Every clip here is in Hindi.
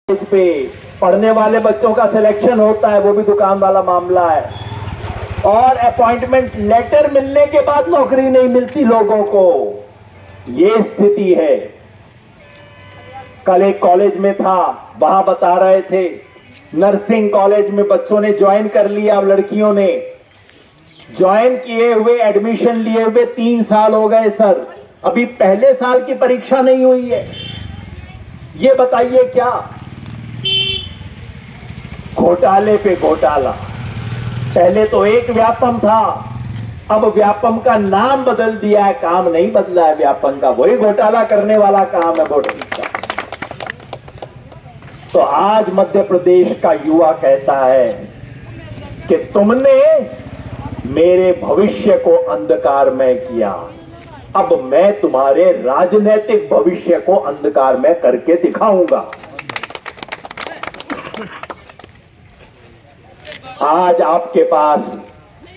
पे पढ़ने वाले बच्चों का सिलेक्शन होता है, वो भी दुकान वाला मामला है। और अपॉइंटमेंट लेटर मिलने के बाद नौकरी नहीं मिलती लोगों को, ये स्थिति है। कल एक कॉलेज में था, वहां बता रहे थे नर्सिंग कॉलेज में बच्चों ने ज्वाइन कर लिया। अब लड़कियों ने ज्वाइन किए हुए, एडमिशन लिए हुए 3 साल हो गए सर, अभी पहले साल की परीक्षा नहीं हुई है। ये बताइए क्या घोटाले पे घोटाला। पहले तो एक व्यापम था, अब व्यापम का नाम बदल दिया है, काम नहीं बदला है व्यापम का, वही घोटाला करने वाला काम है वोटिंग का। तो आज मध्य प्रदेश का युवा कहता है कि तुमने मेरे भविष्य को अंधकार में किया, अब मैं तुम्हारे राजनीतिक भविष्य को अंधकार में करके दिखाऊंगा। आज आपके पास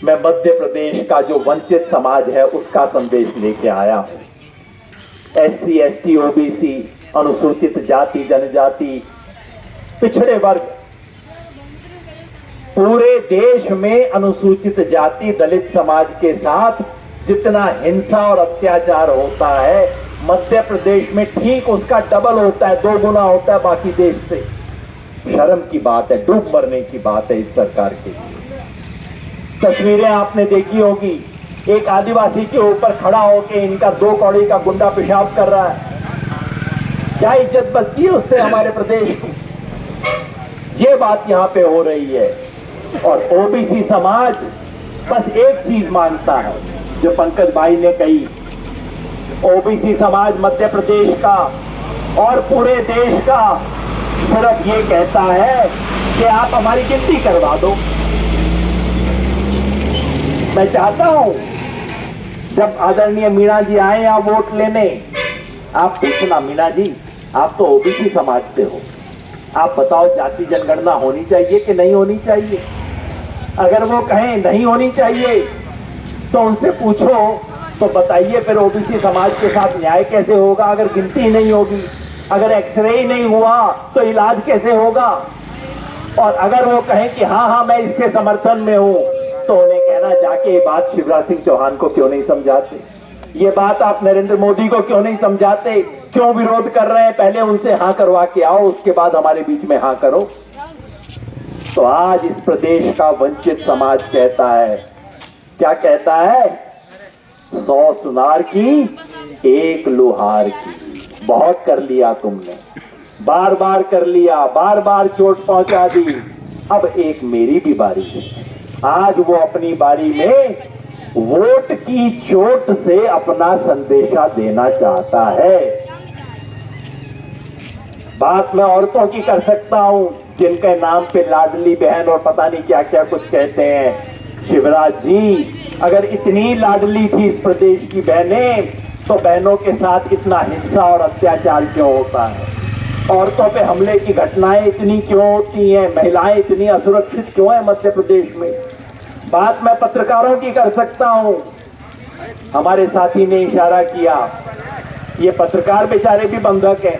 मैं मध्य प्रदेश का जो वंचित समाज है उसका संदेश लेके आया हूं। SC, ST, OBC, अनुसूचित जाति जनजाति, पिछड़े वर्ग, पूरे देश में अनुसूचित जाति दलित समाज के साथ जितना हिंसा और अत्याचार होता है, मध्य प्रदेश में ठीक उसका डबल होता है, 2 गुना होता है बाकी देश से। शर्म की बात है, डूब मरने की बात है इस सरकार के लिए। तस्वीरें आपने देखी होगी, एक आदिवासी के ऊपर खड़ा होकर इनका 2 कौड़ी का गुंडा पेशाब कर रहा है। क्या इज्जत बचती है उससे हमारे प्रदेश की? ये बात यहां पे हो रही है। और OBC समाज बस एक चीज मानता है जो पंकज भाई ने कही, OBC समाज मध्य प्रदेश का और पूरे देश का सिर्फ ये कहता है कि आप हमारी गिनती करवा दो। मैं चाहता हूं जब आदरणीय मीणा जी आए यहां वोट लेने, आप पूछना, मीणा जी आप तो OBC समाज से हो, आप बताओ जाति जनगणना होनी चाहिए कि नहीं होनी चाहिए? अगर वो कहें नहीं होनी चाहिए तो उनसे पूछो तो बताइए फिर OBC समाज के साथ न्याय कैसे होगा? अगर गिनती ही नहीं होगी, अगर एक्सरे ही नहीं हुआ तो इलाज कैसे होगा? और अगर वो कहें कि हाँ मैं इसके समर्थन में हूं, तो उन्हें कहना जाके ये बात शिवराज सिंह चौहान को क्यों नहीं समझाते? ये बात आप नरेंद्र मोदी को क्यों नहीं समझाते? क्यों विरोध कर रहे हैं? पहले उनसे हाँ करवा के आओ, उसके बाद हमारे बीच में हाँ करो। तो आज इस प्रदेश का वंचित समाज कहता है, क्या कहता है? 100 सुनार की 1 लोहार की। बहुत कर लिया तुमने, बार बार कर लिया, बार बार चोट पहुंचा दी, अब एक मेरी भी बारी है। आज वो अपनी बारी में वोट की चोट से अपना संदेशा देना चाहता है। बात मैं औरतों की कर सकता हूं जिनके नाम पे लाडली बहन और पता नहीं क्या क्या कुछ कहते हैं। शिवराज जी, अगर इतनी लाडली थी इस प्रदेश की बहनें, तो बहनों के साथ इतना हिंसा और अत्याचार क्यों होता है? औरतों पे हमले की घटनाएं इतनी क्यों होती हैं? महिलाएं इतनी असुरक्षित क्यों है मध्य प्रदेश में? बात मैं पत्रकारों की कर सकता हूं। हमारे साथी ने इशारा किया, ये पत्रकार बेचारे भी बंधक हैं,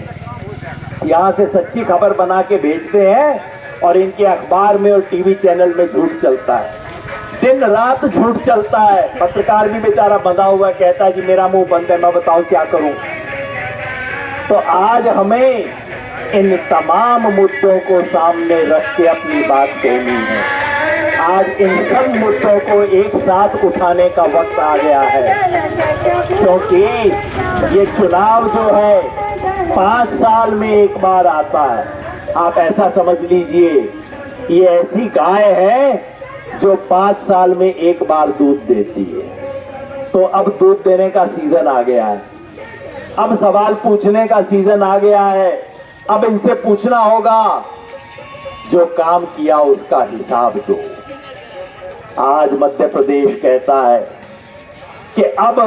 यहां से सच्ची खबर बना के भेजते हैं और इनके अखबार में और टीवी चैनल में झूठ चलता है, दिन रात झूठ चलता है। पत्रकार भी बेचारा बंधा हुआ कहता है कि मेरा मुंह बंद है, मैं बताऊं क्या करूं। तो आज हमें इन तमाम मुद्दों को सामने रख के अपनी बात कहनी है। आज इन सब मुद्दों को एक साथ उठाने का वक्त आ गया है, क्योंकि ये चुनाव जो है 5 साल में एक बार आता है। आप ऐसा समझ लीजिए, ये ऐसी गाय है जो 5 साल में एक बार दूध देती है। तो अब दूध देने का सीजन आ गया है, अब सवाल पूछने का सीजन आ गया है। अब इनसे पूछना होगा, जो काम किया उसका हिसाब दो। आज मध्य प्रदेश कहता है कि अब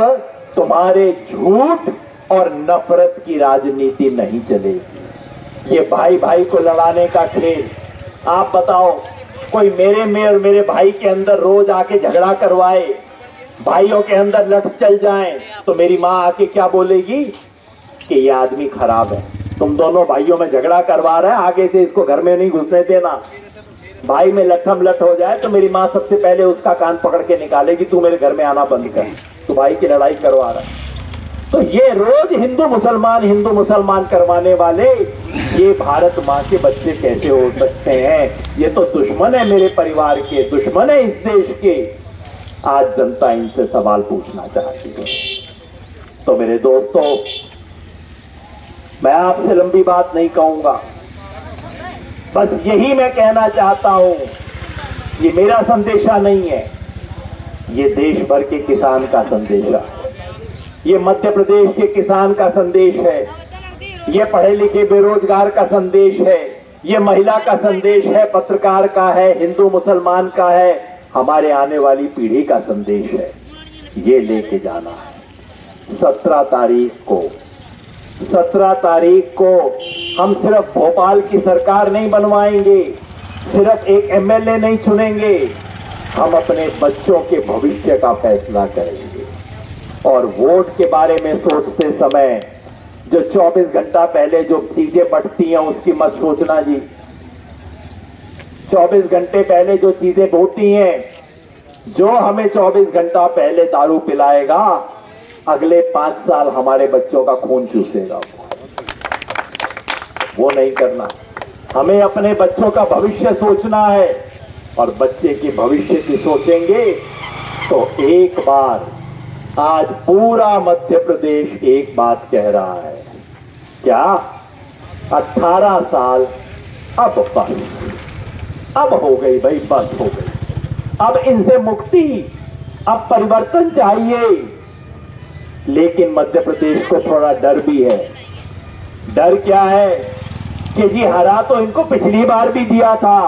तुम्हारे झूठ और नफरत की राजनीति नहीं चलेगी। ये भाई भाई को लड़ाने का खेल, आप बताओ, कोई मेरे में और मेरे भाई के अंदर रोज आके झगड़ा करवाए, भाइयों के अंदर लड़ चल जाएं, तो मेरी माँ आके क्या बोलेगी कि ये आदमी खराब है। तुम दोनों भाइयों में झगड़ा करवा रहे हैं, आगे से इसको घर में नहीं घुसने देना। भाई में लट्ठम लट हो जाए तो मेरी माँ सबसे पहले उसका कान पकड़ के निकालेगी, तू मेरे घर में आना बंद कर, तू भाई की लड़ाई करवा रहा है। तो ये रोज हिंदू मुसलमान करवाने वाले ये भारत माँ के बच्चे कैसे हो सकते हैं? ये तो दुश्मन है मेरे परिवार के, दुश्मन है इस देश के। आज जनता इनसे सवाल पूछना चाहती है। तो मेरे दोस्तों, मैं आपसे लंबी बात नहीं कहूंगा, बस यही मैं कहना चाहता हूं, ये मेरा संदेशा नहीं है, ये देश भर के किसान का संदेशा है, ये मध्य प्रदेश के किसान का संदेश है, ये पढ़े लिखे बेरोजगार का संदेश है, ये महिला का संदेश है, पत्रकार का है, हिंदू मुसलमान का है, हमारे आने वाली पीढ़ी का संदेश है। ये लेके जाना है। 17 तारीख को हम सिर्फ भोपाल की सरकार नहीं बनवाएंगे, सिर्फ एक एमएलए नहीं चुनेंगे, हम अपने बच्चों के भविष्य का फैसला करेंगे। और वोट के बारे में सोचते समय जो 24 घंटा पहले जो चीजें बढ़ती हैं उसकी मत सोचना जी। 24 घंटे पहले जो चीजें होती हैं, जो हमें 24 घंटा पहले दारू पिलाएगा, अगले 5 साल हमारे बच्चों का खून चूसेगा। वो नहीं करना। हमें अपने बच्चों का भविष्य सोचना है, और बच्चे के भविष्य की सोचेंगे तो एक बार आज पूरा मध्य प्रदेश एक बात कह रहा है, क्या 18 साल अब बस, अब हो गई भाई, बस हो गई, अब इनसे मुक्ति, अब परिवर्तन चाहिए। लेकिन मध्य प्रदेश को थोड़ा डर भी है। डर क्या है कि जी हरा तो इनको पिछली बार भी दिया था,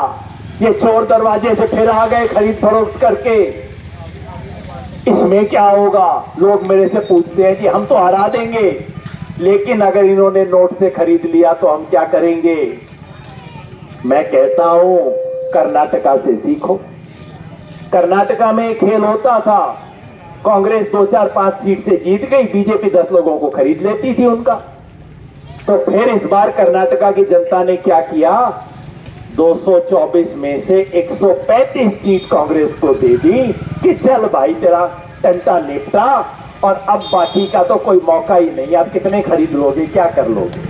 ये चोर दरवाजे से फिर आ गए खरीद फरोख्त करके, इसमें क्या होगा? लोग मेरे से पूछते हैं कि हम तो हरा देंगे, लेकिन अगर इन्होंने नोट से खरीद लिया तो हम क्या करेंगे? मैं कहता हूं कर्नाटका से सीखो। कर्नाटका में एक खेल होता था, कांग्रेस 2, 4, 5 सीट से जीत गई, बीजेपी 10 लोगों को खरीद लेती थी उनका। तो फिर इस बार कर्नाटका की जनता ने क्या किया? 224 में से 135 सीट कांग्रेस को दे दी कि चल भाई तेरा टंटा निपटा, और अब बाकी का तो कोई मौका ही नहीं, आप कितने खरीद लोगे, क्या कर लोगे?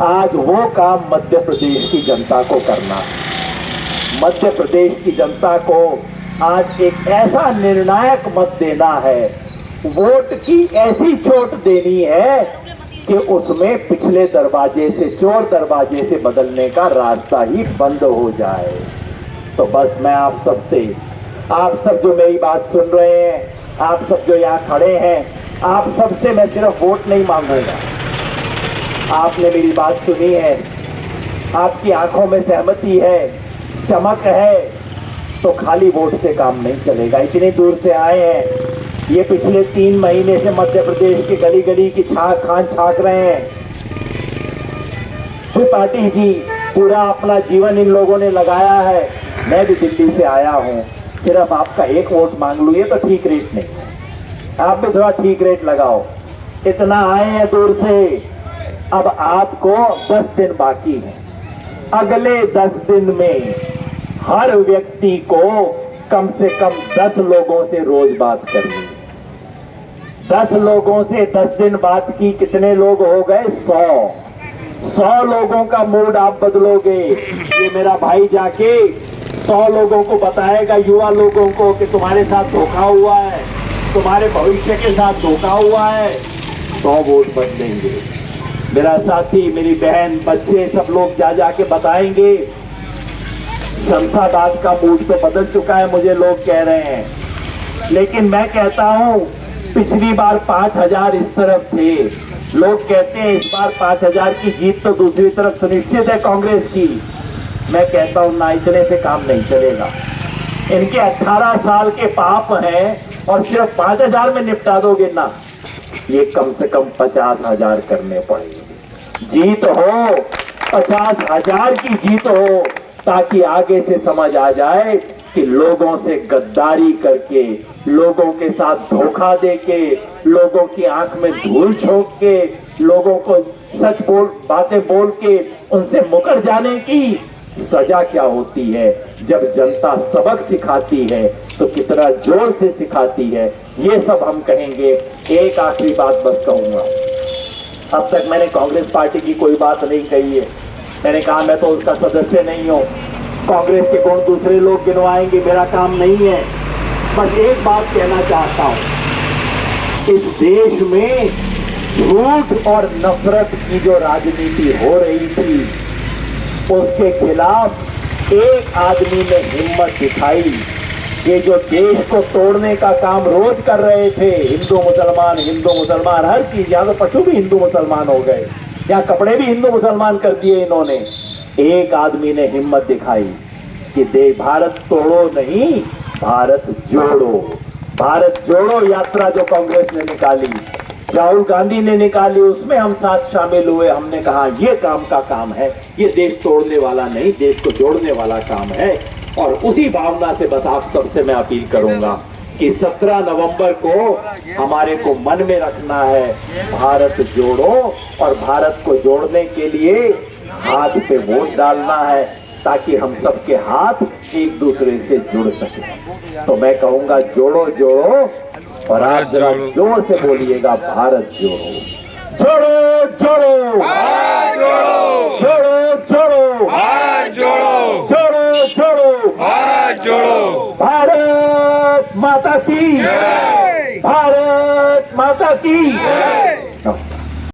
आज वो काम मध्य प्रदेश की जनता को करना है। मध्य प्रदेश की जनता को आज एक ऐसा निर्णायक मत देना है, वोट की ऐसी चोट देनी है कि उसमें पिछले दरवाजे से, चोर दरवाजे से बदलने का रास्ता ही बंद हो जाए। तो बस मैं आप सब जो मेरी बात सुन रहे हैं, आप सब जो यहाँ खड़े हैं, आप सबसे मैं सिर्फ वोट नहीं मांगूंगा। आपने मेरी बात सुनी है, आपकी आंखों में सहमति है, चमक है, तो खाली वोट से काम नहीं चलेगा। इतनी दूर से आए हैं, ये पिछले 3 महीने से मध्य प्रदेश की गली गली की खान छाक रहे हैं। त्रिपाठी जी, पूरा अपना जीवन इन लोगों ने लगाया है। मैं भी दिल्ली से आया हूँ, सिर्फ आपका एक वोट मांग लूँ, ये तो ठीक रेट नहीं है, आप भी थोड़ा ठीक रेट लगाओ। इतना आए हैं दूर से, अब आपको 10 दिन बाकी है। अगले 10 दिन में हर व्यक्ति को कम से कम 10 लोगों से रोज बात करनी है। 10 लोगों से 10 दिन बात की, कितने लोग हो गए? 100 लोगों का मूड आप बदलोगे। ये मेरा भाई जाके 100 लोगों को बताएगा, युवा लोगों को, कि तुम्हारे साथ धोखा हुआ है, तुम्हारे भविष्य के साथ धोखा हुआ है। 100 वोट बदलेंगे। मेरा साथी, मेरी बहन, बच्चे, सब लोग जाके बताएंगे। शमशाबाद का मूड तो बदल चुका है, मुझे लोग कह रहे हैं, लेकिन मैं कहता हूं पिछली बार 5000 इस तरफ थे, लोग कहते हैं इस बार 5000 की जीत तो दूसरी तरफ सुनिश्चित है कांग्रेस की। मैं कहता हूं ना, इतने से काम नहीं चलेगा। इनके 18 साल के पाप हैं और सिर्फ 5000 में निपटा दोगे ना, ये कम से कम 50,000 करने पड़ेंगे। जीत हो, 50,000 की जीत हो, ताकि आगे से समझ आ जाए कि लोगों से गद्दारी करके लोगों के साथ धोखा देके, लोगों की आंख में धूल झोंक के, लोगों को सच बातें बोल के उनसे मुकर जाने की सजा क्या होती है। जब जनता सबक सिखाती है तो कितना जोर से सिखाती है, ये सब हम कहेंगे। एक आखिरी बात बस कहूंगा, अब तक मैंने कांग्रेस पार्टी की कोई बात नहीं कही है। मैंने कहा मैं तो उसका सदस्य नहीं हूं, कांग्रेस के कौन दूसरे लोग गिनवाएंगे, मेरा काम नहीं है। बस एक बात कहना चाहता हूं, इस देश में झूठ और नफरत की जो राजनीति हो रही थी उसके खिलाफ एक आदमी ने हिम्मत दिखाई। ये जो देश को तोड़ने का काम रोज कर रहे थे, हिंदू मुसलमान हर चीज, यहाँ तो पशु भी हिंदू मुसलमान हो गए, यहाँ कपड़े भी हिंदू मुसलमान कर दिए इन्होंने। एक आदमी ने हिम्मत दिखाई कि भारत तोड़ो नहीं, भारत जोड़ो। भारत जोड़ो यात्रा जो कांग्रेस ने निकाली, राहुल गांधी ने निकाली, उसमें हम साथ शामिल हुए। हमने कहा ये काम का काम है, ये देश तोड़ने वाला नहीं, देश को जोड़ने वाला काम है। और उसी भावना से बस आप सबसे मैं अपील करूंगा कि 17 नवंबर को हमारे को मन में रखना है, भारत जोड़ो, और भारत को जोड़ने के लिए हाथ पे वोट डालना है ताकि हम सबके हाथ एक दूसरे से जुड़ सके। तो मैं कहूंगा जोड़ो जोड़ो, और आप जरा जोर से बोलिएगा भारत जोड़ो, जोड़ो जोड़ो, भारत जोड़ो, जोड़ो जोड़ो, भारत जोड़ो, जोड़ो जोड़ो, भारत जोड़ो। भारत माता की, जय। भारत माता की। जय।